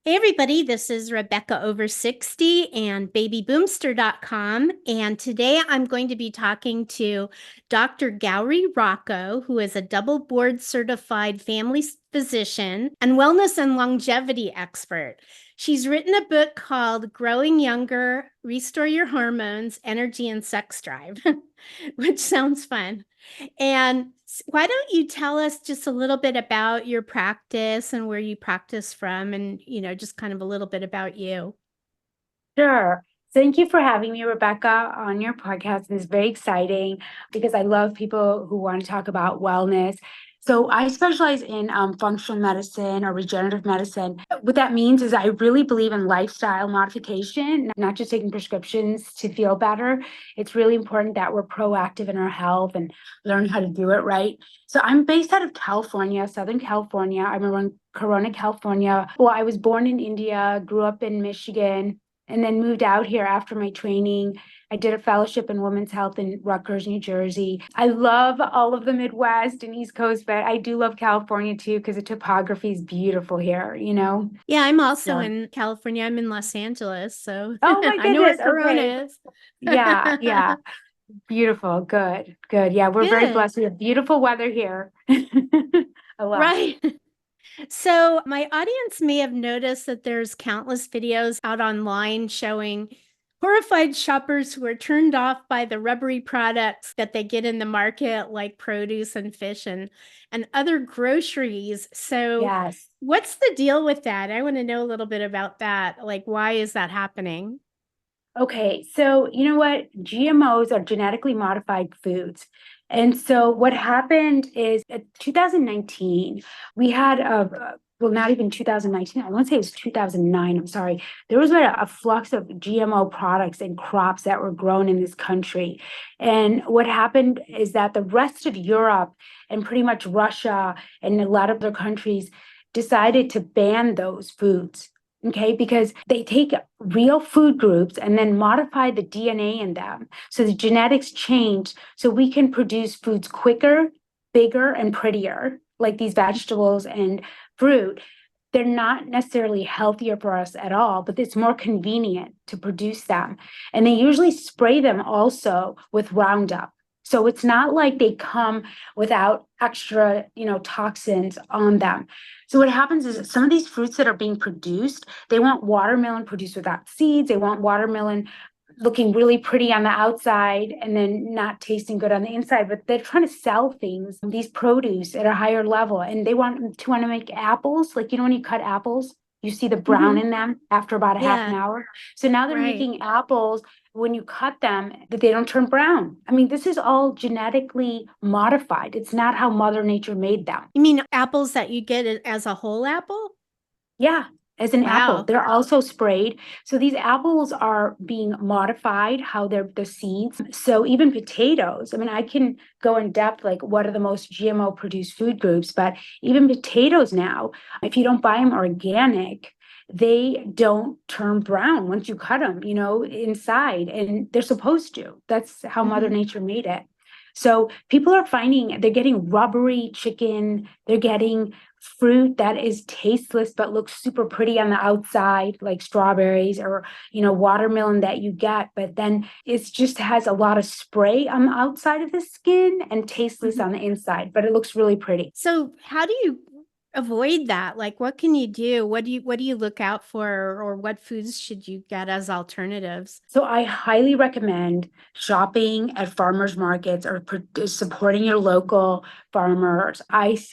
Hey everybody, this is Rebecca over 60 and babyboomster.com. And today I'm going to be talking to Dr. Gowri Rocco, who is a double board certified family physician and wellness and longevity expert. She's written a book called Growing Younger, Restore Your Hormones, Energy, and Sex Drive, which sounds fun. And why don't you tell us just a little bit about your practice and where you practice from and, just kind of a little bit about you. Sure. Thank you for having me, Rebecca, on your podcast. It's very exciting because I love people who want to talk about wellness. So I specialize in functional medicine or regenerative medicine. What that means is I really believe in lifestyle modification, not just taking prescriptions to feel better. It's really important that we're proactive in our health and learn how to do it right. So I'm based out of California, Southern California. I'm around Corona, California. Well, I was born in India, grew up in Michigan, and then moved out here after my training. I did a fellowship in women's health in Rutgers, New Jersey. I love all of the Midwest and East Coast, but I do love California too because the topography is beautiful here. Yeah, I'm also So, in California. I'm in Los Angeles, so oh my I know where goodness. Okay. Corona is. Yeah, yeah. Beautiful. Good, good. Yeah, we're very Good. blessed. We have beautiful weather here. I love. Right. So, my audience may have noticed that there's countless videos out online showing horrified shoppers who are turned off by the rubbery products that they get in the market, like produce and fish and other groceries. So, Yes. what's the deal with that? I want to know a little bit about that. Like, why is that happening? Okay, so you know what? GMOs are genetically modified foods. And so what happened is in 2019, we had well, not even 2019, I want to say it was 2009, I'm sorry. There was a flux of GMO products and crops that were grown in this country. And what happened is that the rest of Europe and pretty much Russia and a lot of other countries decided to ban those foods. Okay, because they take real food groups and then modify the DNA in them. So the genetics change so we can produce foods quicker, bigger, and prettier, like these vegetables and fruit. They're not necessarily healthier for us at all, but it's more convenient to produce them. And they usually spray them also with Roundup. So it's not like they come without extra, toxins on them. So what happens is some of these fruits that are being produced, they want watermelon produced without seeds. They want watermelon looking really pretty on the outside and then not tasting good on the inside. But they're trying to sell things, these produce at a higher level. And they want to make apples. Like, when you cut apples, you see the brown Hmm. in them after about a half an Yeah, hour. So now they're right. making apples when you cut them that they don't turn brown. I mean, this is all genetically modified. It's not how Mother Nature made them. You mean apples that you get as a whole apple? Yeah, as an apple. Wow. They're also sprayed. So these apples are being modified, how they're the seeds. So even potatoes, I mean, I can go in depth like what are the most GMO produced food groups, but even potatoes now, if you don't buy them organic, they don't turn brown once you cut them, inside, and they're supposed to. That's how Mother Hmm. Nature made it. So people are finding they're getting rubbery chicken, they're getting fruit that is tasteless but looks super pretty on the outside, like strawberries or watermelon that you get, but then it just has a lot of spray on the outside of the skin and tasteless on the inside, but it looks really pretty. So how do you avoid that? Like, what can you do? What do you look out for, or what foods should you get as alternatives? So I highly recommend shopping at farmers markets or supporting your local farmers.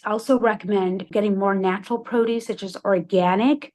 Also recommend getting more natural produce, such as organic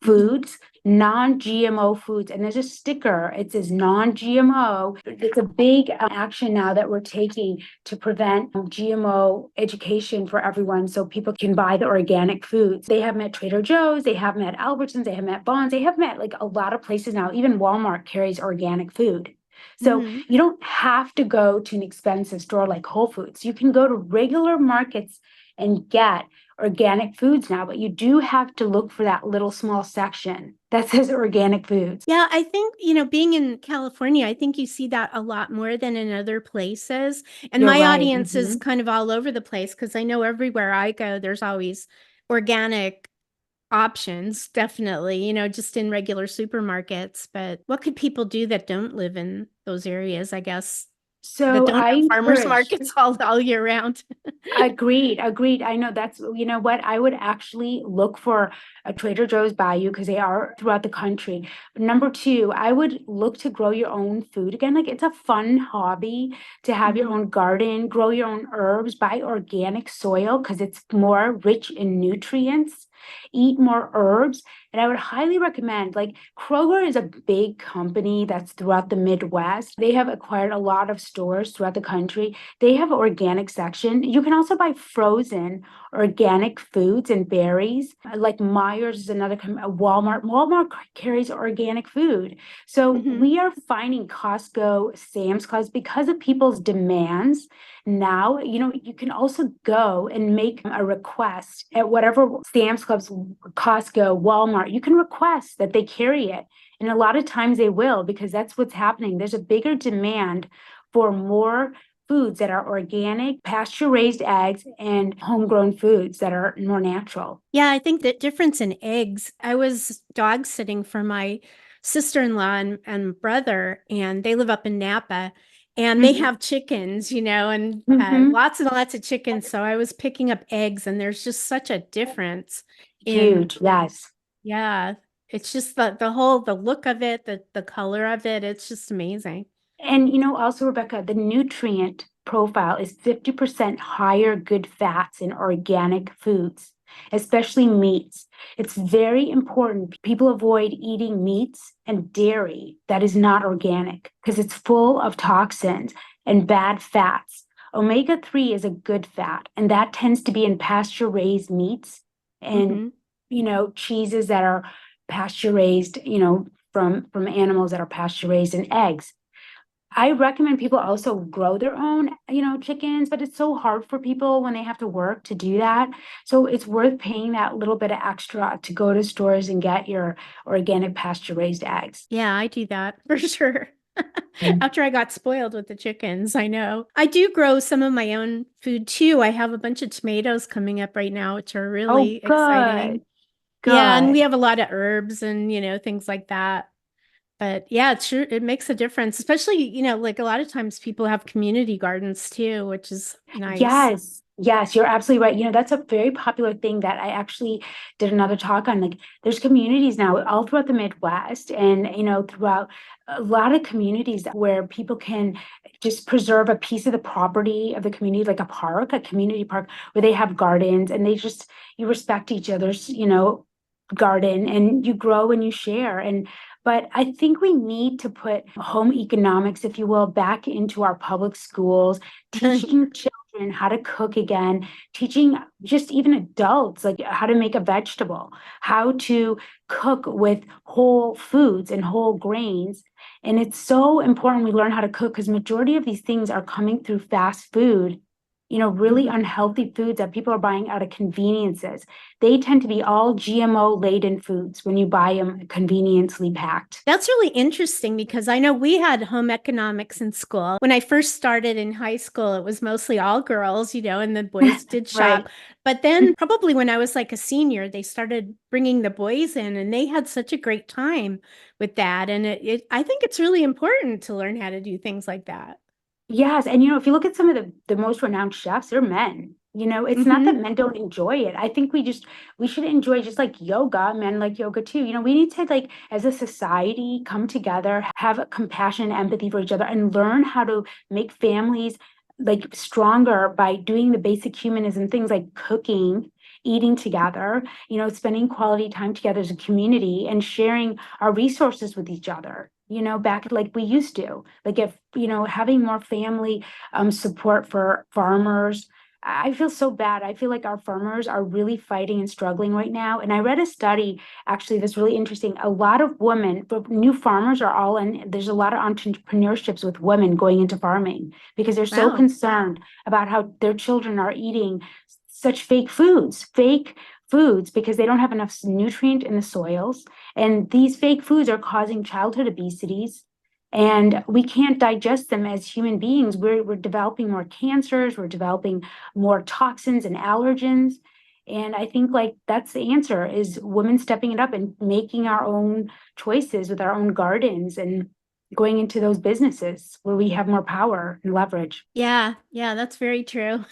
Mhm. foods, non-GMO foods. And there's a sticker, it says non-GMO. It's a big action now that we're taking to prevent GMO education for everyone so people can buy the organic foods. They have them at Trader Joe's, they have them at Albertsons, they have them at Bonds, they have them at like a lot of places now. Even Walmart carries organic food. So Mhm. you don't have to go to an expensive store like Whole Foods. You can go to regular markets and get organic foods now, but you do have to look for that little small section that says organic foods. Yeah, I think, being in California, I think you see that a lot more than in other places. And You're my right. audience is kind of all over the place because I know everywhere I go, there's always organic options, definitely, just in regular supermarkets. But what could people do that don't live in those areas, I guess, that So don't I have farmers encourage markets all year round? Agreed, agreed. I know that's, you know what, I would actually look for a Trader Joe's by you because they are throughout the country. But number two, I would look to grow your own food. Again, like it's a fun hobby to have your Mhm. own garden, grow your own herbs, buy organic soil because it's more rich in nutrients. Eat more herbs. And I would highly recommend, like Kroger is a big company that's throughout the Midwest. They have acquired a lot of stores throughout the country. They have organic section. You can also buy frozen organic foods and berries. Like Myers is another Walmart. Walmart carries organic food. So Mhm. we are finding Costco, Sam's Clubs because of people's demands. Now, you can also go and make a request at whatever Sam's Clubs, Costco, Walmart. You can request that they carry it. And a lot of times they will because that's what's happening. There's a bigger demand for more foods that are organic, pasture raised eggs, and homegrown foods that are more natural. Yeah, I think the difference in eggs, I was dog sitting for my sister-in-law and brother, and they live up in Napa, and they Mhm. have chickens, and Mhm. lots and lots of chickens. So I was picking up eggs, and there's just such a difference in, Huge, yes. yeah, it's just the look of it, the color of it. It's just amazing. And also, Rebecca, the nutrient profile is 50% higher good fats in organic foods, especially meats. It's very important people avoid eating meats and dairy that is not organic because it's full of toxins and bad fats. Omega-3 is a good fat, and that tends to be in pasture-raised meats and Hmm. cheeses that are pasture raised, from animals that are pasture raised, and eggs. I recommend people also grow their own, chickens, but it's so hard for people when they have to work to do that. So it's worth paying that little bit of extra to go to stores and get your organic pasture raised eggs. Yeah, I do that for sure. Mm. After I got spoiled with the chickens, I know. I do grow some of my own food too. I have a bunch of tomatoes coming up right now, which are Oh, really exciting. good, Yeah, and we good. have a lot of herbs and, things like that. But yeah, it's sure it makes a difference, especially, like a lot of times people have community gardens too, which is nice. Yes, yes, you're absolutely right. That's a very popular thing that I actually did another talk on. Like, there's communities now all throughout the Midwest and, throughout a lot of communities where people can just preserve a piece of the property of the community, like a park, a community park, where they have gardens and you respect each other's, garden and you grow and you share. But I think we need to put home economics, if you will, back into our public schools, teaching children how to cook again, teaching just even adults like how to make a vegetable, how to cook with whole foods and whole grains. And it's so important we learn how to cook because majority of these things are coming through fast food, really Mhm. unhealthy foods that people are buying out of conveniences. They tend to be all GMO laden foods when you buy them conveniently packed. That's really interesting because I know we had home economics in school. When I first started in high school, it was mostly all girls, and the boys did Right. shop. But then, probably when I was like a senior, they started bringing the boys in and they had such a great time with that. And I think it's really important to learn how to do things like that. Yes, and if you look at some of the most renowned chefs, they're men. It's not that Hmm. men don't enjoy it. I think we should enjoy just like yoga, men like yoga too. We need to like as a society come together, have a compassion and empathy for each other and learn how to make families like stronger by doing the basic humanism things like cooking, eating together, spending quality time together as a community and sharing our resources with each other, back like we used to. Like if, having more family support for farmers. I feel so bad. I feel like our farmers are really fighting and struggling right now. And I read a study actually that's really interesting. A lot of women, but new farmers are all in, there's a lot of entrepreneurships with women going into farming because they're so Wow. concerned about how their children are eating such fake foods because they don't have enough nutrient in the soils. And these fake foods are causing childhood obesities. And we can't digest them as human beings. We're developing more cancers, we're developing more toxins and allergens. And I think like that's the answer is women stepping it up and making our own choices with our own gardens and going into those businesses where we have more power and leverage. Yeah, yeah, that's very true.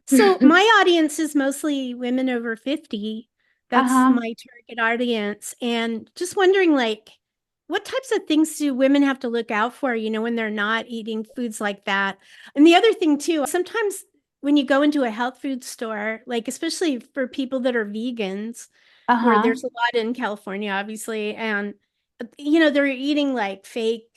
So my audience is mostly women over 50. That's Uh-huh. my target audience. And just wondering, like, what types of things do women have to look out for, when they're not eating foods like that? And the other thing too, sometimes when you go into a health food store, like especially for people that are vegans, where Uh-huh. there's a lot in California, obviously, and they're eating like fake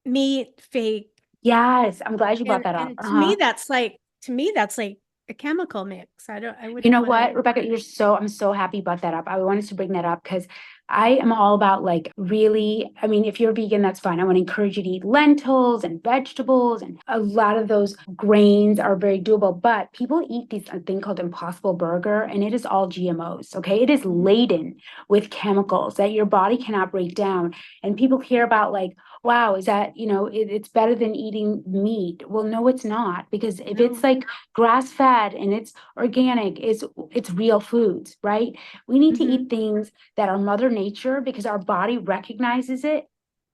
meat, fake Yes, I'm glad you brought and that up. and Uh-huh. to me that's like a chemical mix. I You wouldn't know want to. what, Rebecca, I'm so happy you brought that up. I wanted to bring that up because I am all about like really, I mean, if you're vegan, that's fine. I want to encourage you to eat lentils and vegetables, and a lot of those grains are very doable. But people eat these a thing called Impossible Burger, and it is all GMOs. Okay. It is laden with chemicals that your body cannot break down. And people hear about like, wow, is that, it's better than eating meat. Well, no, it's not, because if it's No. like grass fed and it's organic, it's real foods, right? We need to Hmm. eat things that are mother nature because our body recognizes it,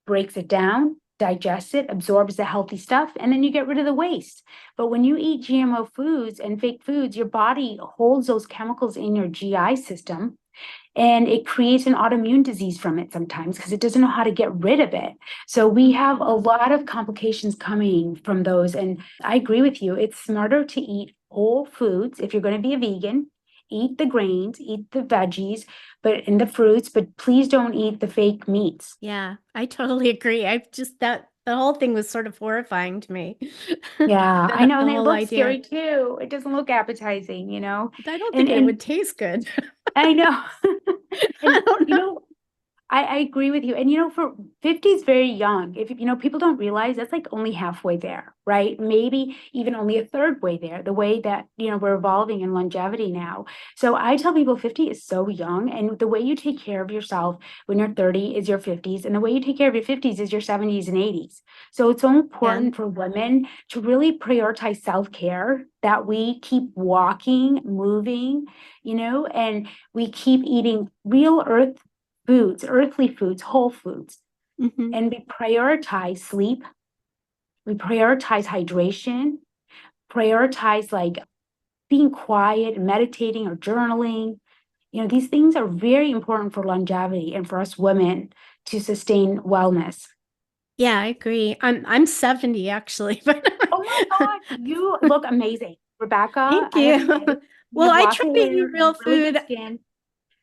breaks it down, digests it, absorbs the healthy stuff, and then you get rid of the waste. But when you eat GMO foods and fake foods, your body holds those chemicals in your GI system, and it creates an autoimmune disease from it sometimes because it doesn't know how to get rid of it. So we have a lot of complications coming from those. And I agree with you. It's smarter to eat whole foods if you're going to be a vegan. Eat the grains, eat the veggies, but in the fruits, but please don't eat the fake meats. Yeah, I totally agree. I've just that the whole thing was sort of horrifying to me. Yeah, I know, The and it whole looks idea. scary too. It doesn't look appetizing. I don't And think it and would taste good. I know. I And don't you know. know, I agree with you. And for 50 is very young. If people don't realize that's like only halfway there, right? Maybe even only a third way there, the way that, we're evolving in longevity now. So I tell people 50 is so young. And the way you take care of yourself when you're 30 is your 50s. And the way you take care of your 50s is your 70s and 80s. So it's so Yeah. important for women to really prioritize self-care, that we keep walking, moving, and we keep eating real earth foods, earthly foods, whole foods. Hmm. And we prioritize sleep, we prioritize hydration, prioritize like being quiet, meditating, or journaling. These things are very important for longevity and for us women to sustain wellness. Yeah, I agree. I'm 70 actually, but Oh my God, you look amazing. Rebecca, thank I have to you. say, you Well, have I lots try of to eat hair, you real have really food. good skin.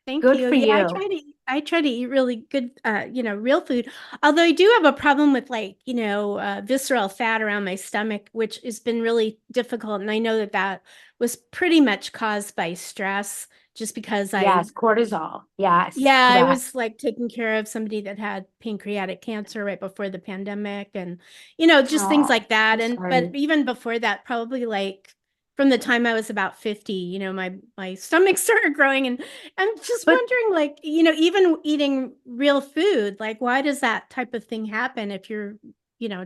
Thank Good you. for Yeah, you. I try to eat really good, real food. Although I do have a problem with like, visceral fat around my stomach, which has been really difficult. And I know that that was pretty much caused by stress, just because Yes, cortisol. Yes, yeah, I correct. was like taking care of somebody that had pancreatic cancer right before the pandemic and just things Oh, like that. I'm And but sorry. even before that, probably like from the time I was about 50, my stomach started growing and I'm just But wondering like, even eating real food, like why does that type of thing happen if you're,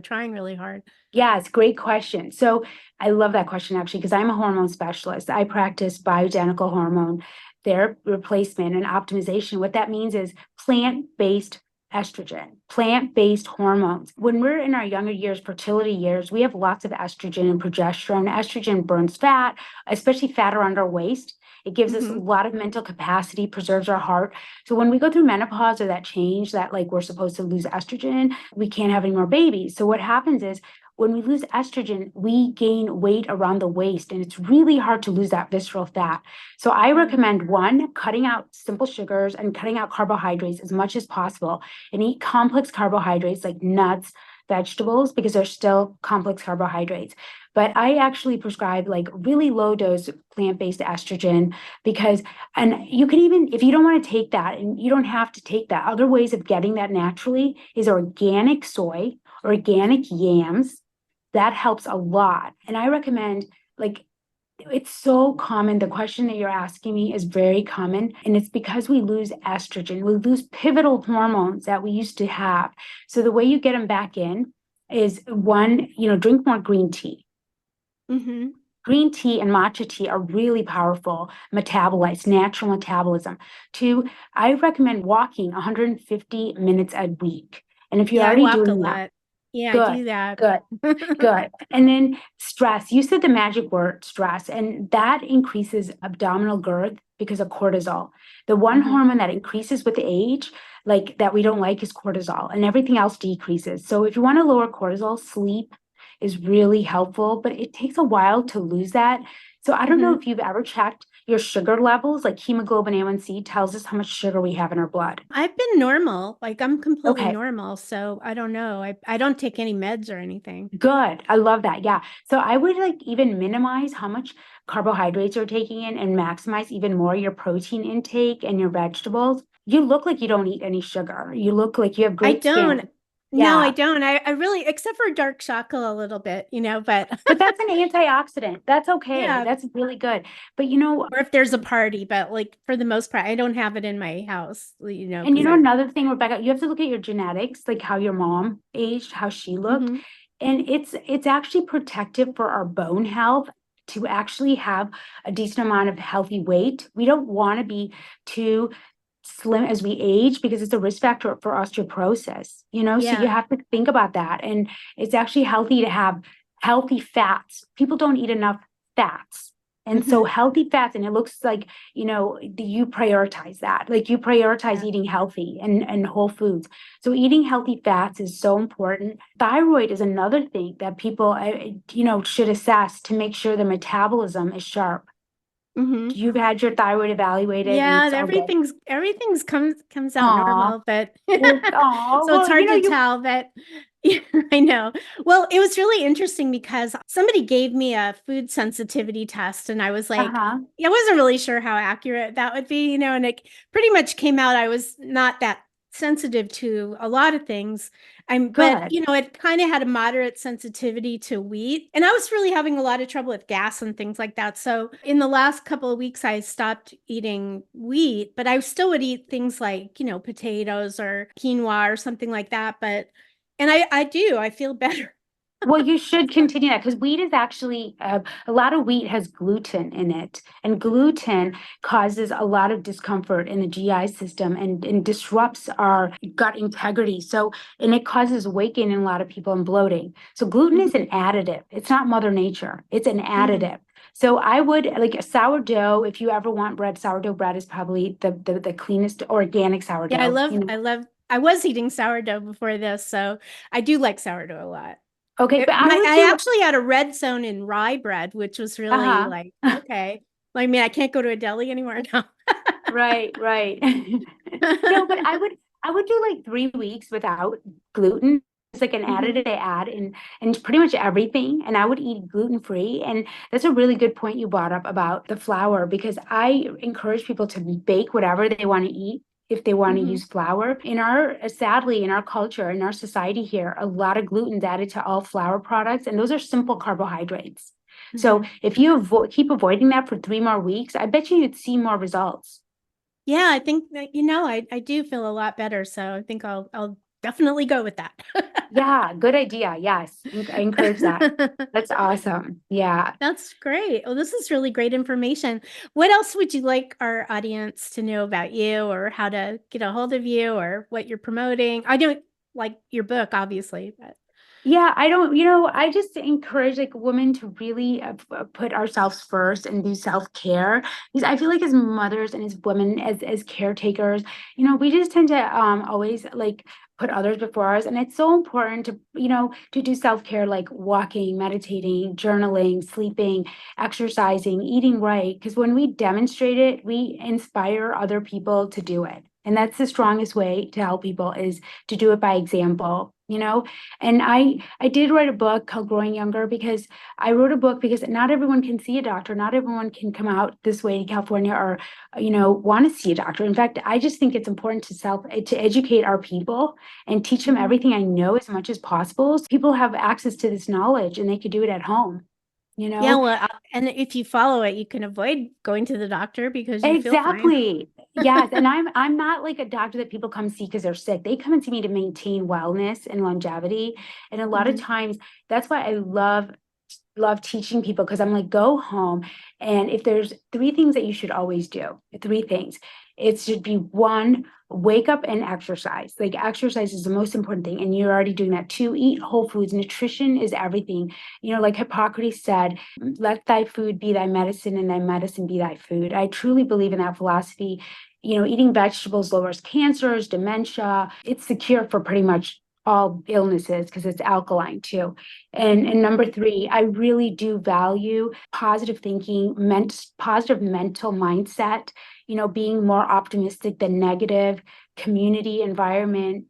trying really hard? yeah, it's a great question. So I love that question actually, because I'm a hormone specialist. I practice bioidentical hormone therapy replacement and optimization. What that means is plant-based estrogen, plant-based hormones. When we're in our younger years, fertility years, we have lots of estrogen and progesterone. Estrogen burns fat, especially fat around our waist. It gives us a Hmm. lot of mental capacity, preserves our heart. So when we go through menopause or that change that like we're supposed to lose estrogen, we can't have any more babies. So what happens is when we lose estrogen, we gain weight around the waist, and it's really hard to lose that visceral fat. So I Yeah. recommend one, cutting out simple sugars and cutting out carbohydrates as much as possible, and eat complex carbohydrates like nuts, vegetables, because they're still complex carbohydrates. But I actually prescribe like really low dose plant-based estrogen because, and you can even, if you don't want to take that, and you don't have to take that, other ways of getting that naturally is organic soy, organic yams. That helps a lot. And I recommend, like, it's so common. The question that you're asking me is very common. And it's because we lose estrogen, we lose pivotal hormones that we used to have. So the way you get them back in is one, drink more green tea. Hmm. Green tea and matcha tea are really powerful metabolites, natural metabolism. Two, I recommend walking 150 minutes a week. And if you're Yeah, I already walk a doing that, lot. Yeah, I good, do that. good, good. And then stress. You said the magic word, stress, and that increases abdominal girth because of cortisol. The one Hmm. hormone that increases with age, like that we don't like, is cortisol, and everything else decreases. So if you want to lower cortisol, sleep is really helpful, but it takes a while to lose that. So I don't know Hmm. if you've ever checked your sugar levels, like hemoglobin A1C tells us how much sugar we have in our blood. I've been normal, like I'm completely Okay. normal, so I don't know. I don't take any meds or anything. Good. I love that. Yeah. So I would like even minimize how much carbohydrates you're taking in and maximize even more your protein intake and your vegetables. You look like you don't eat any sugar. You look like you have I great don't. skin. No, I Yeah. don't. I really, except for dark chocolate a little bit, but But that's an antioxidant. That's okay. yeah, That's really good. But you know, or if there's a party, but like for the most part, I don't have it in my house, and you because know I. another thing, Rebecca, you have to look at your genetics, like how your mom aged, how she looked. Hmm. And it's actually protective for our bone health to actually have a decent amount of healthy weight. We don't want to be too slim as we age because it's a risk factor for osteoporosis, so you Yeah. have to think about that. And it's actually healthy to have healthy fats. People don't eat enough fats. And so Hmm. healthy fats, and it looks like, you prioritize that. Like you prioritize Yeah. eating healthy and whole foods. So eating healthy fats is so important. Thyroid is another thing that people, should assess to make sure their metabolism is sharp. Hmm. You've had your thyroid evaluated and Yeah, it's all good. everything's comes out Aw, normal, but so it's well, hard to you, tell, but yeah, I know. Well, it was really interesting because somebody gave me a food sensitivity test and I was like, uh-huh, I wasn't really sure how accurate that would be, and it pretty much came out I was not that sensitive to a lot of things. But good. it kind of had a moderate sensitivity to wheat. And I was really having a lot of trouble with gas and things like that. So in the last couple of weeks, I stopped eating wheat, but I still would eat things like, potatoes or quinoa or something like that. And I feel better. Well, you should continue that because wheat is actually a lot of wheat has gluten in it, and Mhm. gluten causes a lot of discomfort in the GI system and disrupts our gut integrity. So, and it causes weight gain in a lot of people and bloating. So, gluten is an Mhm. additive. It's not Mother Nature. It's an Mm. additive. So I would like a sourdough. If you ever want bread, sourdough bread is probably the cleanest organic Yeah, sourdough. I was eating sourdough before this, so I do like sourdough a lot. Okay, but I would I do actually had a red zone in rye bread, which was really uh-huh. like, okay. I mean, I can't go to a deli anymore now. Right, right. No, but I would do like 3 weeks without gluten. It's like an Mhm. additive they add in pretty much everything. And I would eat gluten free. And that's a really good point you brought up about the flour because I encourage people to bake whatever they want to eat if they want to Mhm. use flour. Sadly, in our culture, in our society here, a lot of gluten's added to all flour products, and those are simple carbohydrates. So Mhm. if you keep avoiding that for 3 more weeks, I bet you'd see more results. Yeah, I think that, I do feel a lot better, so I think I'll definitely go with that. Yeah, good idea. Yes, I encourage that. That's awesome. Yeah. That's great. Well, this is really great information. What else would you like our audience to know about you or how to get a hold of you or what you're promoting? I don't like your book, obviously, but Yeah, I just encourage like women to really put ourselves first and do self-care because I feel like as mothers and as women, as caretakers, we just tend to always like put others before us. And it's so important to do self-care like walking, meditating, journaling, sleeping, exercising, eating right. Because when we demonstrate it, we inspire other people to do it. And that's the strongest way to help people is to do it by example. And I did write a book called Growing Younger because I wrote a book because not everyone can see a doctor. Not everyone can come out this way to California or, want to see a doctor. In fact, I just think it's important to educate our people and teach them mhm. everything I know as much as possible. So people have access to this knowledge and they could do it at home, you Yeah, know? well, and if you follow it, you can avoid going to the doctor because you feel fine. Exactly. Yes. And I'm not like a doctor that people come see because they're sick. They come and see me to maintain wellness and longevity. And a lot of Mhm. times that's why I love love teaching people because I'm like, go home. And if there's three things that you should always do, three things, it should be one, wake up and exercise. Like exercise is the most important thing. And you're already doing that. Two, eat whole foods. Nutrition is everything. Like Hippocrates said, let thy food be thy medicine and thy medicine be thy food. I truly believe in that philosophy. Eating vegetables lowers cancers, dementia. It's the cure for pretty much all illnesses because it's alkaline too. And number three, I really do value positive thinking, positive mental mindset, being more optimistic than negative, community environment,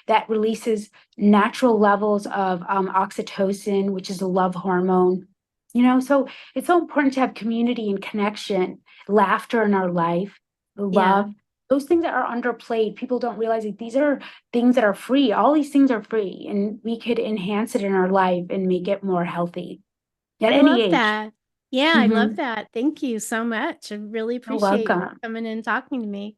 that releases natural levels of oxytocin, which is a love hormone. So it's so important to have community and connection, laughter in our life, Yeah. love. Those things that are underplayed, people don't realize that these are things that are free. All these things are free, and we could enhance it in our life and make it more healthy at I any love age. that. Yeah, I love Hmm. that. Thank you so much. I really You're appreciate you welcome. coming in and talking to me.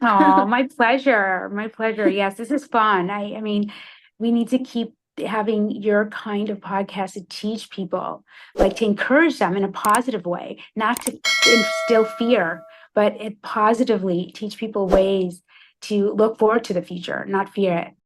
Oh, my pleasure. My pleasure. Yes, this is fun. I mean, we need to keep having your kind of podcast to teach people, like to encourage them in a positive way, not to instill fear, but it positively teach people ways to look forward to the future, not fear it.